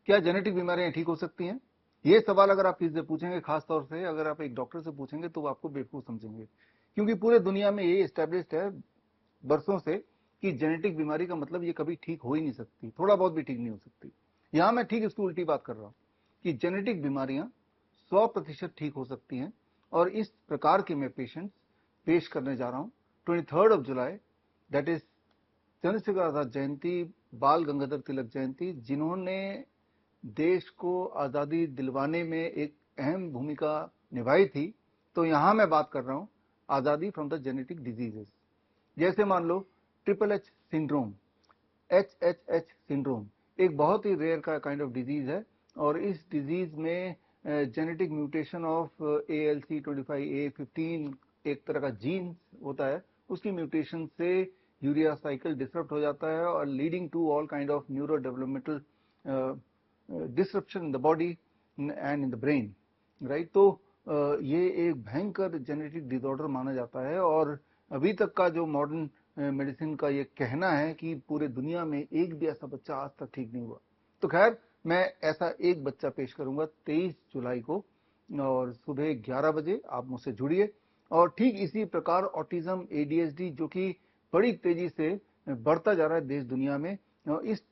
क्या जेनेटिक बीमारियां ठीक हो सकती हैं? ये सवाल अगर आप किसी से पूछेंगे, खास तौर से अगर आप एक डॉक्टर से पूछेंगे, तो वो आपको बेवकूफ समझेंगे, क्योंकि पूरे दुनिया में ये एस्टेब्लिश्ड है बरसों से कि जेनेटिक बीमारी का मतलब ये कभी ठीक हो ही नहीं सकती, थोड़ा बहुत भी ठीक नहीं हो सकती। यहां मैं ठीक इसकी उल्टी बात कर रहा हूं कि जेनेटिक बीमारियां 100% ठीक हो सकती हैं, और इस प्रकार के मैं पेशेंट्स पेश करने जा रहा हूं 23 जुलाई, दैट इज चंद्रशेखर आजाद जयंती, बाल गंगाधर तिलक जयंती, जिन्होंने देश को आजादी दिलवाने में एक अहम भूमिका निभाई थी। तो यहां मैं बात कर रहा हूं आजादी फ्रॉम द जेनेटिक डिजीजेस। जैसे मान लो triple H syndrome, H syndrome एक बहुत ही रेयर का काइंड ऑफ डिजीज है, और इस डिजीज में जेनेटिक म्यूटेशन ऑफ ALC25A15 एक तरह का जीन होता है, उसकी म्यूटेशन से यूरिया साइकिल डिसरप्ट हो जाता है, और leading to all kind of neuro developmental disruption in the body and in the brain, right. तो ये एक भयंकर जेनेटिक डिसऑर्डर माना जाता है, और अभी तक का जो मॉडर्न मेडिसिन का ये कहना है कि पूरे दुनिया में एक भी ऐसा बच्चा आज तक ठीक नहीं हुआ। तो खैर, मैं ऐसा एक बच्चा पेश करूंगा 23 जुलाई को, और सुबह 11 बजे आप मुझसे जुड़िए। और ठीक इसी प्रकार ऑटिज्म, ADHD जो कि बड़ी तेजी से बढ़ता जा रहा है देश दुनिया में, इस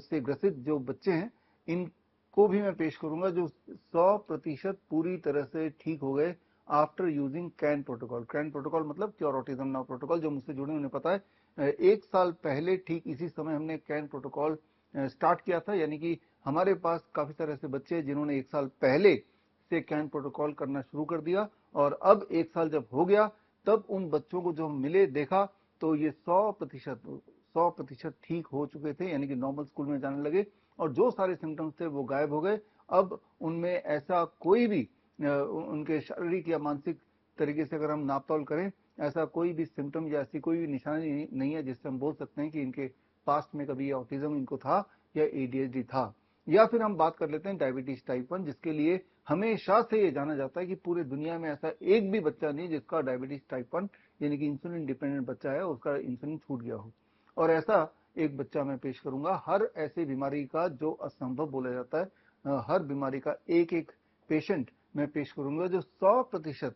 से ग्रसित जो बच्चे हैं, इनको भी मैं पेश करूंगा, जो 100% पूरी तरह से ठीक हो गए after using can protocol. Can protocol मतलब क्योर ऑटिज्म नाउ प्रोटोकॉल। जो मुझसे जुड़े उन्हें पता है, एक साल पहले ठीक इसी समय हमने कैन प्रोटोकॉल स्टार्ट किया था, यानी कि हमारे पास काफी सारे ऐसे बच्चे हैं जिन्होंने एक साल पहले से कैन प्रोटोकॉल करना शुरू कर दिया, और अब एक साल जब हो गया, तब उन बच्चों को जो हम मिले, देखा, तो ये 100% ठीक हो चुके थे, यानी कि नॉर्मल स्कूल में जाने लगे, और जो सारे सिम्टम्स थे वो गायब हो गए। अब उनमें ऐसा कोई भी उनके शारीरिक या मानसिक तरीके से अगर हम नापतोल करें, ऐसा कोई भी सिम्टम या ऐसी कोई भी निशानी नहीं है जिससे हम बोल सकते हैं कि इनके पास्ट में कभी ऑटिज्म इनको था या ADHD था। या फिर हम बात कर लेते हैं डायबिटीज टाइप 1, जिसके लिए हमेशा से ये जाना जाता है कि पूरे दुनिया में ऐसा एक भी बच्चा नहीं जिसका डायबिटीज टाइप 1 यानी कि इंसुलिन डिपेंडेंट बच्चा है, उसका इंसुलिन छूट गया हो। और ऐसा एक बच्चा मैं पेश करूंगा, हर ऐसी बीमारी का जो असंभव बोला जाता है, हर बीमारी का एक एक पेशेंट मैं पेश करूंगा जो 100%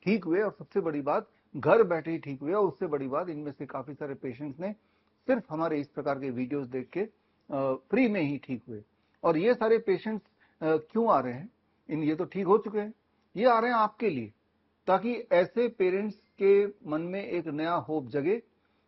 ठीक हुए, और सबसे बड़ी बात घर बैठे ही ठीक हुए, और उससे बड़ी बात इनमें से काफी सारे पेशेंट्स ने सिर्फ हमारे इस प्रकार के वीडियोस देख के फ्री में ही ठीक हुए। और ये सारे पेशेंट्स क्यों आ रहे हैं? ये तो ठीक हो चुके हैं, ये आ रहे हैं आपके लिए, ताकि ऐसे पेरेंट्स के मन में एक नया होप जगे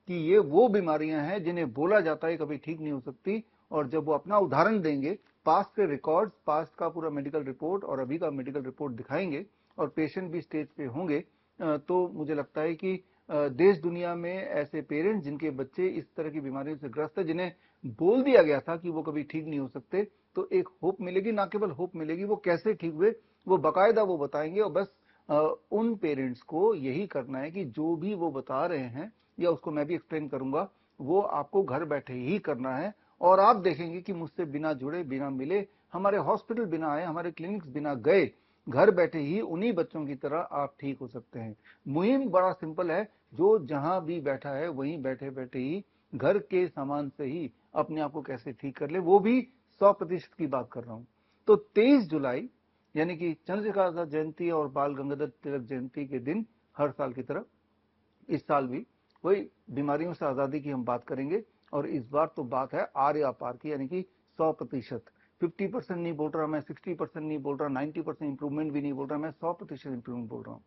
कि ये वो बीमारियां हैं जिन्हें बोला जाता है कभी ठीक नहीं हो सकती, और जब वो अपना उदाहरण देंगे, पास्ट के रिकॉर्ड्स, पास्ट का पूरा मेडिकल रिपोर्ट और अभी का मेडिकल रिपोर्ट दिखाएंगे, और पेशेंट भी स्टेज पे होंगे, तो मुझे लगता है कि देश दुनिया में ऐसे पेरेंट्स जिनके बच्चे इस तरह की बीमारियों से ग्रस्त है, जिन्हें बोल दिया गया था कि वो कभी ठीक नहीं हो सकते, तो एक होप मिलेगी। ना केवल होप मिलेगी, वो कैसे ठीक हुए वो बाकायदा वो बताएंगे। और बस उन पेरेंट्स को यही करना है कि जो भी वो बता रहे हैं, या उसको मैं भी एक्सप्लेन करूंगा, वो आपको घर बैठे ही करना है। और आप देखेंगे कि मुझसे बिना जुड़े, बिना मिले, हमारे हॉस्पिटल बिना आए, हमारे क्लिनिक्स बिना गए, घर बैठे ही उन्हीं बच्चों की तरह आप ठीक हो सकते हैं। मुहिम बड़ा सिंपल है, जो जहां भी बैठा है वहीं बैठे बैठे ही घर के सामान से ही अपने आप को कैसे ठीक कर ले, वो भी 100% की बात कर रहा हूं। तो 23 जुलाई यानी कि चंद्रशेखर आजाद जयंती और बाल गंगाधर तिलक जयंती के दिन, हर साल की तरह इस साल भी वही बीमारियों से आजादी की हम बात करेंगे। और इस बार तो बात है आर या पार की, यानी कि 100%। 50% नहीं बोल रहा मैं, 60% नहीं बोल रहा, 90% इंप्रूवमेंट भी नहीं बोल रहा मैं, 100% इंप्रूवमेंट बोल रहा हूं।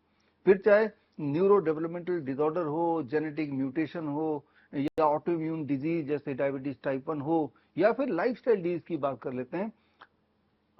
फिर चाहे न्यूरो डेवलपमेंटल डिसऑर्डर हो, जेनेटिक म्यूटेशन हो, या ऑटो इम्यून डिजीज जैसे डायबिटीज टाइप 1 हो, या फिर लाइफस्टाइल डिजीज की बात कर लेते हैं।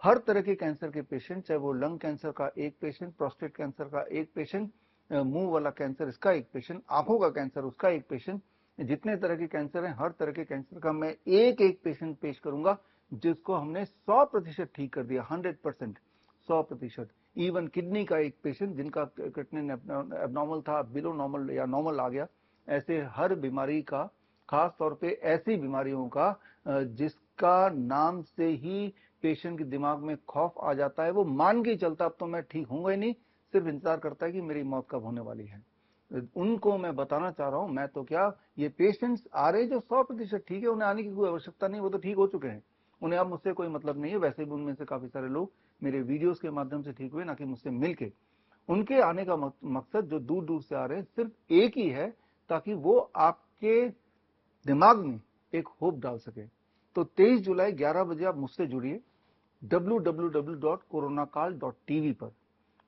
हर तरह के कैंसर के पेशेंट, चाहे वो लंग कैंसर का एक पेशेंट, प्रोस्टेट कैंसर का एक पेशेंट, मुंह वाला कैंसर इसका एक पेशेंट, आंखों का कैंसर उसका एक पेशेंट, जितने तरह के कैंसर हैं, हर तरह के कैंसर का मैं एक एक पेशेंट पेश करूंगा, जिसको हमने 100% ठीक कर दिया। 100%, 100%। इवन किडनी का एक पेशेंट जिनका किडनी एबनॉर्मल था, बिलो नॉर्मल या नॉर्मल आ गया। ऐसे हर बीमारी का, खास तौर पे ऐसी बीमारियों का जिसका नाम से ही पेशेंट के दिमाग में खौफ आ जाता है, वो मान के चलता अब तो मैं ठीक होऊंगा ही नहीं, सिर्फ इंतजार करता है कि मेरी मौत कब होने वाली है। उनको मैं बताना चाह रहा हूं, मैं तो क्या, ये पेशेंट्स आ रहे जो 100% ठीक है, उन्हें आने की कोई आवश्यकता नहीं, वो तो ठीक हो चुके हैं। उन्हें अब मुझसे कोई मतलब नहीं है, वैसे भी उनमें से काफी सारे लोग मेरे वीडियोस के माध्यम से ठीक हुए, ना कि मुझसे मिलके। उनके आने का मकसद जो दूर दूर से आ रहे हैं सिर्फ एक ही है, ताकि वो आपके दिमाग में एक होप डाल सके। तो 23 जुलाई 11 बजे आप मुझसे जुड़िए www.coronakal.tv पर।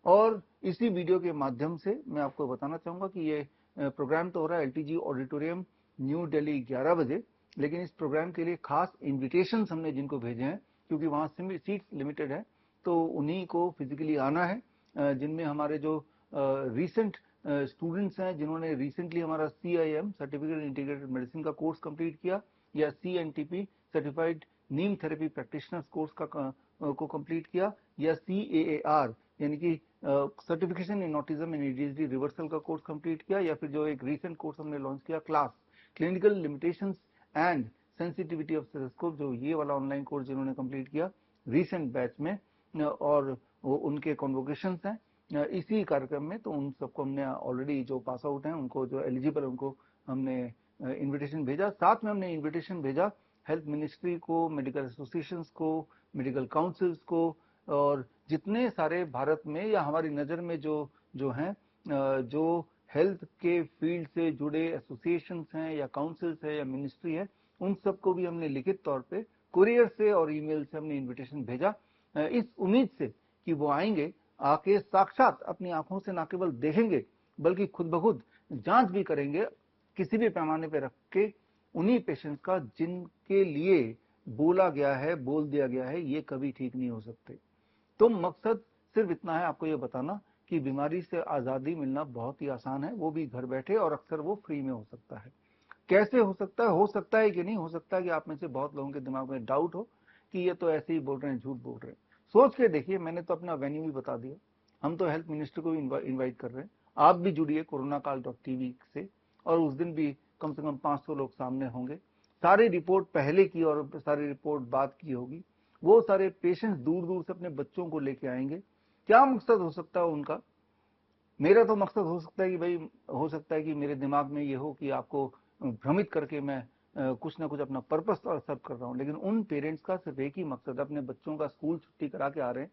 और इसी वीडियो के माध्यम से मैं आपको बताना चाहूंगा कि ये प्रोग्राम तो हो रहा है LTG ऑडिटोरियम न्यू दिल्ली 11 बजे, लेकिन इस प्रोग्राम के लिए खास इन्विटेशन हमने जिनको भेजे हैं, क्योंकि वहां सीट्स लिमिटेड है, तो उन्हीं को फिजिकली आना है, जिनमें हमारे जो रिसेंट स्टूडेंट्स हैं, जिन्होंने रिसेंटली हमारा CIM सर्टिफिकेट इंटीग्रेटेड मेडिसिन का कोर्स कंप्लीट किया, या CNTP सर्टिफाइड नीम थेरेपी प्रैक्टिशनर्स कोर्स को कंप्लीट किया, या CAAR यानी कि certification in autism and ADHD reversal का कोर्स कंप्लीट किया, या फिर जो एक रीसेंट कोर्स हमने लॉन्च किया class clinical limitations and sensitivity of stethoscope, जो ये वाला ऑनलाइन कोर्स जिन्होंने कंप्लीट किया रीसेंट बैच में, और उनके कॉन्वोकेशंस हैं इसी कार्यक्रम में। तो उन सबको हमने ऑलरेडी जो पास आउट हैं, उनको जो एलिजिबल, उनको हमने इन्विटेशन भेजा। साथ में हमने इन्विटेशन भेजा हेल्थ मिनिस्ट्री को, मेडिकल एसोसिएशंस को, मेडिकल काउंसिल्स को, और जितने सारे भारत में या हमारी नज़र में जो हैं, जो हेल्थ के फील्ड से जुड़े एसोसिएशंस हैं या काउंसिल्स है या मिनिस्ट्री है, उन सबको भी हमने लिखित तौर पे कुरियर से और ईमेल से हमने इन्विटेशन भेजा, इस उम्मीद से कि वो आएंगे, आके साक्षात अपनी आंखों से ना केवल देखेंगे बल्कि खुद ब खुद जांच भी करेंगे, किसी भी पैमाने पे रख के उन्हीं पेशेंट्स का जिनके लिए बोला गया है, बोल दिया गया है ये कभी ठीक नहीं हो सकते। तो मकसद सिर्फ इतना है, आपको ये बताना कि बीमारी से आज़ादी मिलना बहुत ही आसान है, वो भी घर बैठे, और अक्सर वो फ्री में हो सकता है। कैसे हो सकता है कि नहीं हो सकता है कि आप में से बहुत लोगों के दिमाग में डाउट हो कि ये तो ऐसे ही बोल रहे हैं, झूठ बोल रहे हैं। सोच के देखिए, मैंने तो अपना वेन्यू भी बता दिया, हम तो हेल्थ मिनिस्टर को भी इन्वाइट कर रहे हैं। आप भी जुड़िए coronakal.tv से, और उस दिन भी कम से कम 500 लोग सामने होंगे। सारी रिपोर्ट पहले की और सारी रिपोर्ट बाद की होगी। वो सारे पेशेंट्स दूर दूर से अपने बच्चों को लेके आएंगे। क्या मकसद हो सकता है उनका? मेरा तो मकसद हो सकता है कि भाई, हो सकता है कि मेरे दिमाग में ये हो कि आपको भ्रमित करके मैं कुछ ना कुछ अपना पर्पस सर्व कर रहा हूं। लेकिन उन पेरेंट्स का सिर्फ एक ही मकसद है, अपने बच्चों का स्कूल छुट्टी करा के आ रहे हैं,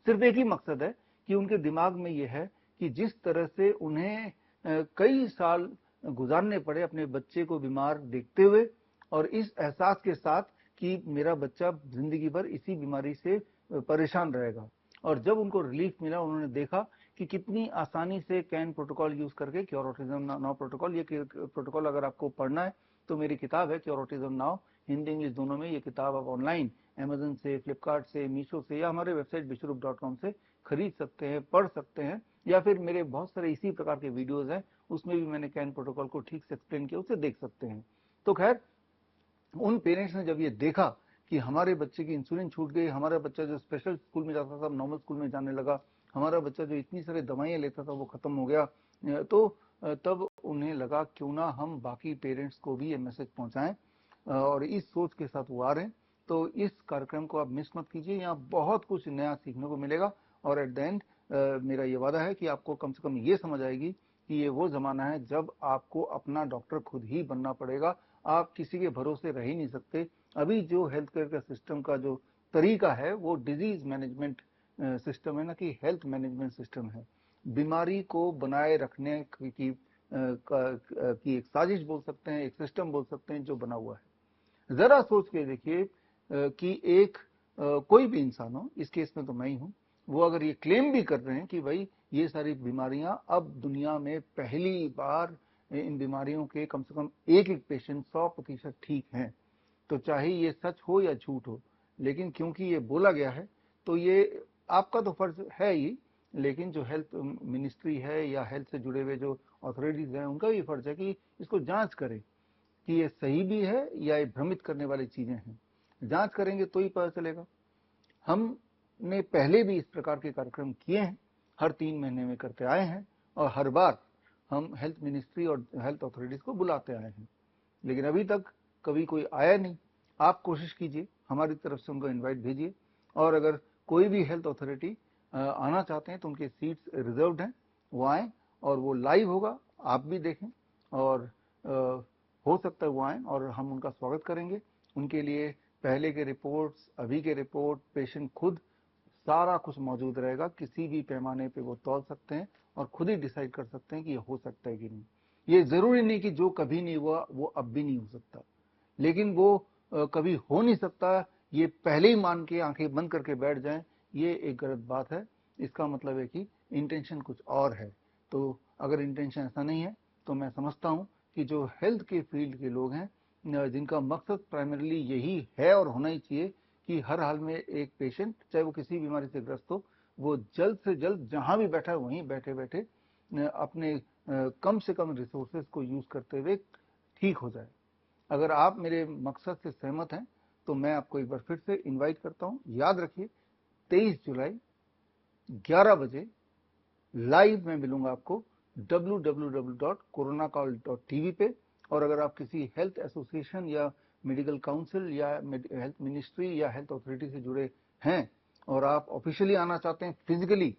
सिर्फ एक ही मकसद है कि उनके दिमाग में ये है कि जिस तरह से उन्हें कई साल गुजारने पड़े अपने बच्चे को बीमार देखते हुए, और इस एहसास के साथ कि मेरा बच्चा जिंदगी भर इसी बीमारी से परेशान रहेगा, और जब उनको रिलीफ मिला, उन्होंने देखा कि कितनी आसानी से कैन प्रोटोकॉल यूज करके, क्योर ऑटिज्म नाउ प्रोटोकॉल, ये प्रोटोकॉल अगर आपको पढ़ना है तो मेरी किताब है cure autism now, Hindi English दोनों में। ये किताब आप ऑनलाइन अमेजन से, फ्लिपकार्ट से, मीशो से, या हमारे वेबसाइट विश्वरूप.com से खरीद सकते हैं, पढ़ सकते हैं, या फिर मेरे बहुत सारे इसी प्रकार के वीडियोज हैं, उसमें भी मैंने कैन प्रोटोकॉल को ठीक से एक्सप्लेन किया, उसे देख सकते हैं। तो खैर, उन पेरेंट्स ने जब ये देखा कि हमारे बच्चे की इंसुलिन छूट गई, हमारा बच्चा जो स्पेशल स्कूल में जाता था नॉर्मल स्कूल में जाने लगा, हमारा बच्चा जो इतनी सारी दवाइयाँ लेता था वो खत्म हो गया, तो तब उन्हें लगा क्यों ना हम बाकी पेरेंट्स को भी ये मैसेज पहुंचाएं, और इस सोच के साथ वो आ रहे हैं। तो इस कार्यक्रम को आप मिस मत कीजिए, यहाँ बहुत कुछ नया सीखने को मिलेगा, और एट द एंड मेरा ये वादा है कि आपको कम से कम ये समझ आएगी कि ये वो जमाना है जब आपको अपना डॉक्टर खुद ही बनना पड़ेगा, आप किसी के भरोसे रह ही नहीं सकते। अभी जो हेल्थ केयर का सिस्टम का जो तरीका है वो डिजीज मैनेजमेंट सिस्टम है, ना कि हेल्थ मैनेजमेंट सिस्टम है। बीमारी को बनाए रखने की एक साजिश बोल सकते हैं, एक सिस्टम बोल सकते हैं जो बना हुआ है। जरा सोच के देखिए कि एक कोई भी इंसान हो, इस केस में तो मैं ही हूं, वो अगर ये क्लेम भी कर रहे हैं कि भाई ये सारी बीमारियां अब दुनिया में पहली बार इन बीमारियों के कम से कम एक एक पेशेंट 100% ठीक हैं, तो चाहे ये सच हो या झूठ हो, लेकिन क्योंकि ये बोला गया है तो ये आपका तो फर्ज है ही, लेकिन जो हेल्थ मिनिस्ट्री है या हेल्थ से जुड़े हुए जो अथॉरिटीज हैं, उनका भी फर्ज है कि इसको जांच करें कि ये सही भी है या ये भ्रमित करने वाली चीजें हैं। जांच करेंगे तो ही पता चलेगा। हमने पहले भी इस प्रकार के कार्यक्रम किए हैं, हर 3 महीने में करते आए हैं, और हर बार हम हेल्थ मिनिस्ट्री और हेल्थ अथॉरिटीज को बुलाते आए हैं, लेकिन अभी तक कभी कोई आया नहीं। आप कोशिश कीजिए, हमारी तरफ से उनको इनवाइट भेजिए, और अगर कोई भी हेल्थ अथॉरिटी आना चाहते हैं तो उनके सीट्स रिजर्व्ड हैं, वो आएँ, और वो लाइव होगा, आप भी देखें, और हो सकता है वो आएँ और हम उनका स्वागत करेंगे। उनके लिए पहले के रिपोर्ट्स, अभी के रिपोर्ट, पेशेंट खुद सारा कुछ मौजूद रहेगा। किसी भी पैमाने पे वो तौल सकते हैं और खुद ही डिसाइड कर सकते हैं कि ये हो सकता है कि नहीं। ये जरूरी नहीं कि जो कभी नहीं हुआ वो अब भी नहीं हो सकता, लेकिन वो कभी हो नहीं सकता ये पहले ही मान के आंखें बंद करके बैठ जाएं, ये एक गलत बात है। इसका मतलब है कि इंटेंशन कुछ और है। तो अगर इंटेंशन ऐसा नहीं है तो मैं समझता हूं कि जो हेल्थ के फील्ड के लोग हैं, जिनका मकसद प्राइमरीली यही है और होना ही चाहिए कि हर हाल में एक पेशेंट, चाहे वो किसी बीमारी से ग्रस्त हो, वो जल्द से जल्द जहां भी बैठा है वहीं बैठे बैठे अपने कम से कम रिसोर्सेज को यूज करते हुए ठीक हो जाए। अगर आप मेरे मकसद से सहमत हैं तो मैं आपको एक बार फिर से इनवाइट करता हूं। याद रखिए 23 जुलाई 11 बजे लाइव में मिलूंगा आपको www.coronacall.tv पे। और अगर आप किसी हेल्थ एसोसिएशन या मेडिकल काउंसिल या हेल्थ मिनिस्ट्री या हेल्थ अथॉरिटी से जुड़े हैं और आप ऑफिशियली आना चाहते हैं फिजिकली,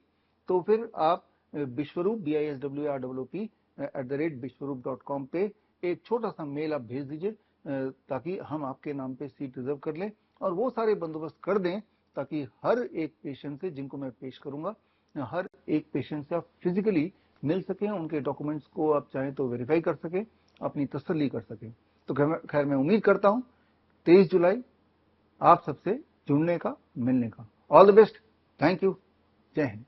तो फिर आप विश्वरूप biswrup@विश्वरूप.com पे एक छोटा सा मेल आप भेज दीजिए ताकि हम आपके नाम पे सीट रिजर्व कर लें और वो सारे बंदोबस्त कर दें ताकि हर एक पेशेंट से, जिनको मैं पेश करूंगा, हर एक पेशेंट से आप फिजिकली मिल सकें, उनके डॉक्यूमेंट्स को आप चाहें तो वेरीफाई कर सकें, अपनी तसल्ली कर सकें। तो खैर मैं उम्मीद करता हूं 23 जुलाई आप सबसे जुड़ने का, मिलने का। All the best, thank you, जय हिंद।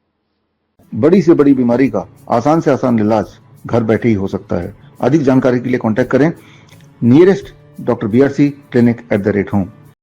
बड़ी से बड़ी बीमारी का आसान से आसान इलाज घर बैठे ही हो सकता है। अधिक जानकारी के लिए कांटेक्ट करें nearest Dr. BRC Clinic @ home।